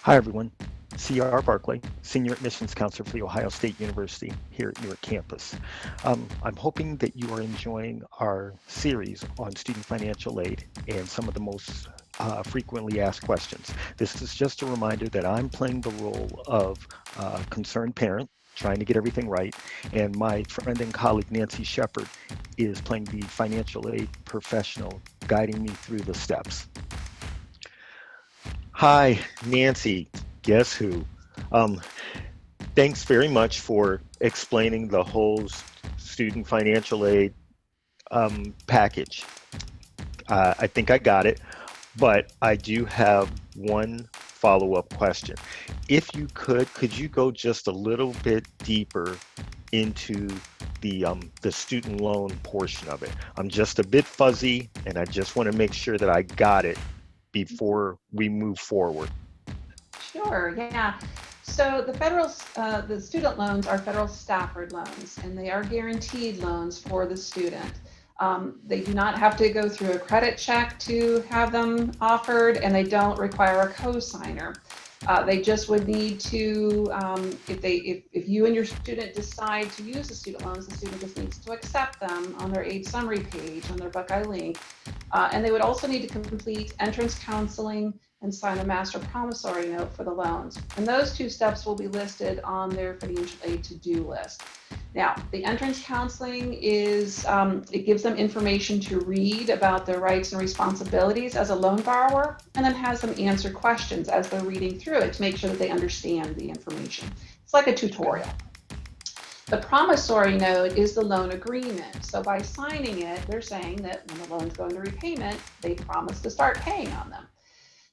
Hi, everyone. C.R. Barclay, Senior Admissions Counselor for the Ohio State University here at Newark campus. I'm hoping that you are enjoying our series on student financial aid and some of the most frequently asked questions. This is just a reminder that I'm playing the role of concerned parent, trying to get everything right, and my friend and colleague Nancy Shepard is playing the financial aid professional, guiding me through the steps. Hi, Nancy. Guess who? Um, Thanks very much for explaining the whole student financial aid package. I think I got it, but I do have one follow-up question. If you could you go just a little bit deeper into the student loan portion of it? I'm just a bit fuzzy, and I just want to make sure that I got it before we move forward. Sure, yeah. So the student loans are federal Stafford loans, and they are guaranteed loans for the student. They do not have to go through a credit check to have them offered, and they don't require a co-signer. They just would need to, if you and your student decide to use the student loans, the student just needs to accept them on their aid summary page on their Buckeye link. And they would also need to complete entrance counseling and sign a master promissory note for the loans. And those two steps will be listed on their financial aid to-do list. Now, the entrance counseling is, it gives them information to read about their rights and responsibilities as a loan borrower, and then has them answer questions as they're reading through it to make sure that they understand the information. It's like a tutorial. The promissory note is the loan agreement. So by signing it, they're saying that when the loans go into repayment, they promise to start paying on them.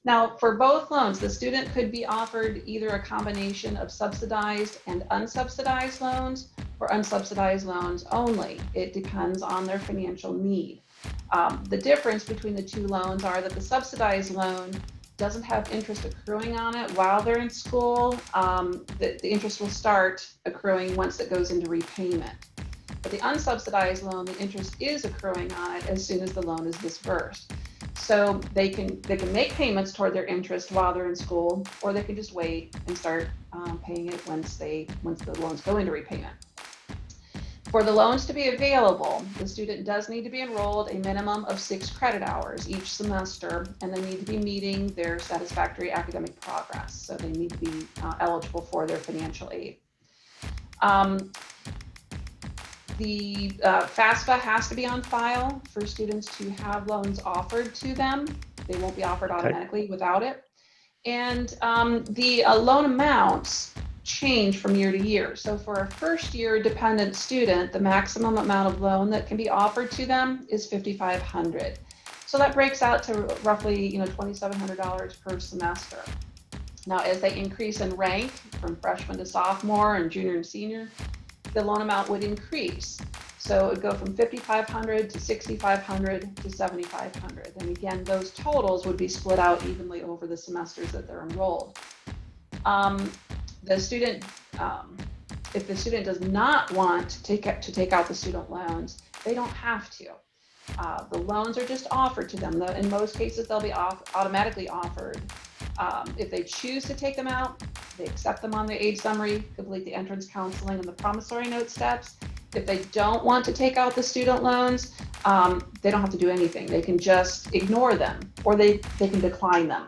Now, for both loans, the student could be offered either a combination of subsidized and unsubsidized loans or unsubsidized loans only. It depends on their financial need. The difference between the two loans are that the subsidized loan doesn't have interest accruing on it while they're in school. The interest will start accruing once it goes into repayment. But the unsubsidized loan, the interest is accruing on it as soon as the loan is disbursed. So they can make payments toward their interest while they're in school, or they can just wait and start paying it once the loans go into repayment. For the loans to be available, the student does need to be enrolled a minimum of 6 credit hours each semester, and they need to be meeting their satisfactory academic progress. So they need to be eligible for their financial aid. The FAFSA has to be on file for students to have loans offered to them. They won't be offered automatically without it. And the loan amounts change from year to year. So for a first year dependent student, the maximum amount of loan that can be offered to them is $5,500. So that breaks out to roughly $2,700 per semester. Now, as they increase in rank from freshman to sophomore and junior and senior, the loan amount would increase. So it would go from $5,500 to $6,500 to $7,500. And again, those totals would be split out evenly over the semesters that they're enrolled. The student, if the student does not want to take out the student loans, they don't have to. The loans are just offered to them. In most cases, they'll be automatically offered. If they choose to take them out, they accept them on their aid summary, complete the entrance counseling and the promissory note steps. If they don't want to take out the student loans, they don't have to do anything. They can just ignore them, or they can decline them.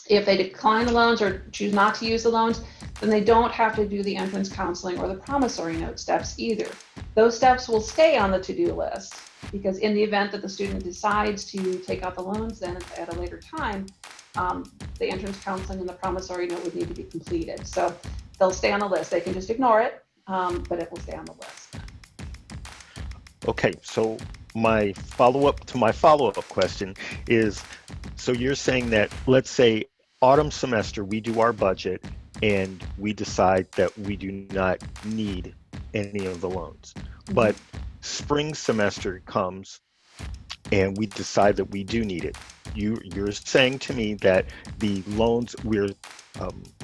If they decline the loans or choose not to use the loans, then they don't have to do the entrance counseling or the promissory note steps either. Those steps will stay on the to-do list, because in the event that the student decides to take out the loans then at a later time, the entrance counseling and the promissory note would need to be completed. So they'll stay on the list. They can just ignore it, but it will stay on the list. Okay, so my follow-up question is, so you're saying that, let's say autumn semester, we do our budget and we decide that we do not need any of the loans. But spring semester comes and we decide that we do need it. You're saying to me that the loans,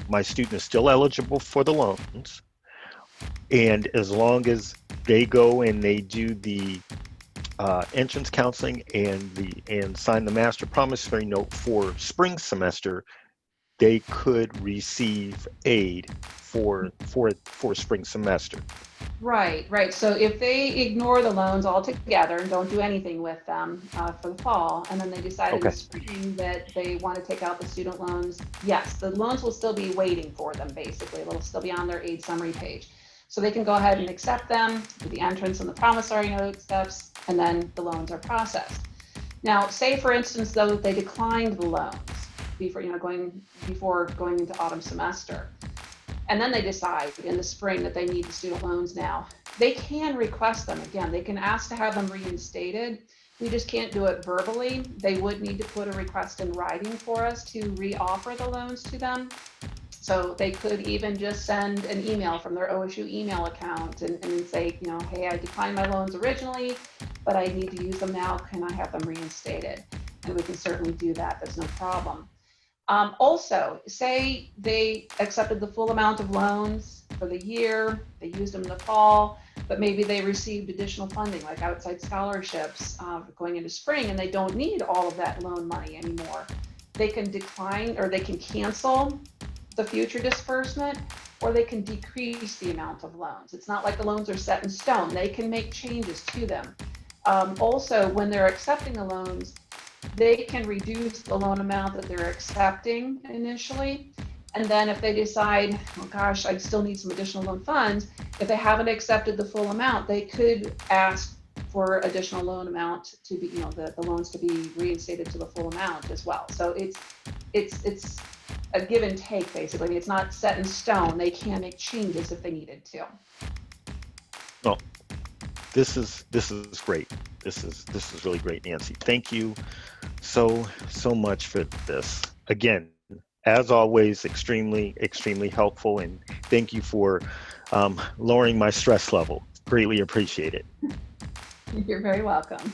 my student is still eligible for the loans, and as long as they go and they do the entrance counseling and sign the master promissory note for spring semester, they could receive aid for spring semester. Right, right. So if they ignore the loans altogether and don't do anything with them for the fall, and then they decide in the Okay. spring that they want to take out the student loans, yes, the loans will still be waiting for them, basically. They'll still be on their aid summary page. So they can go ahead and accept them, do the entrance and the promissory note steps, and then the loans are processed. Now, say for instance, though, that they declined the loans before going into autumn semester, and then they decide in the spring that they need the student loans now, they can request them again. They can ask to have them reinstated. We just can't do it verbally. They would need to put a request in writing for us to reoffer the loans to them. So they could even just send an email from their OSU email account and say, hey, I declined my loans originally, but I need to use them now. Can I have them reinstated? And we can certainly do that. That's no problem. Also, say they accepted the full amount of loans for the year, they used them in the fall, but maybe they received additional funding like outside scholarships going into spring, and they don't need all of that loan money anymore. They can decline or they can cancel the future disbursement, or they can decrease the amount of loans. It's not like the loans are set in stone. They can make changes to them. Also, when they're accepting the loans, they can reduce the loan amount that they're accepting initially. And then if they decide, oh gosh, I still need some additional loan funds, if they haven't accepted the full amount, they could ask for additional loan amount to be, the loans to be reinstated to the full amount as well. So it's a give and take, basically. It's not set in stone. They can make changes if they needed to. Oh, this is great. This is really great, Nancy. Thank you so much for this. Again, as always, extremely helpful, and thank you for lowering my stress level. Greatly appreciate it. You're very welcome.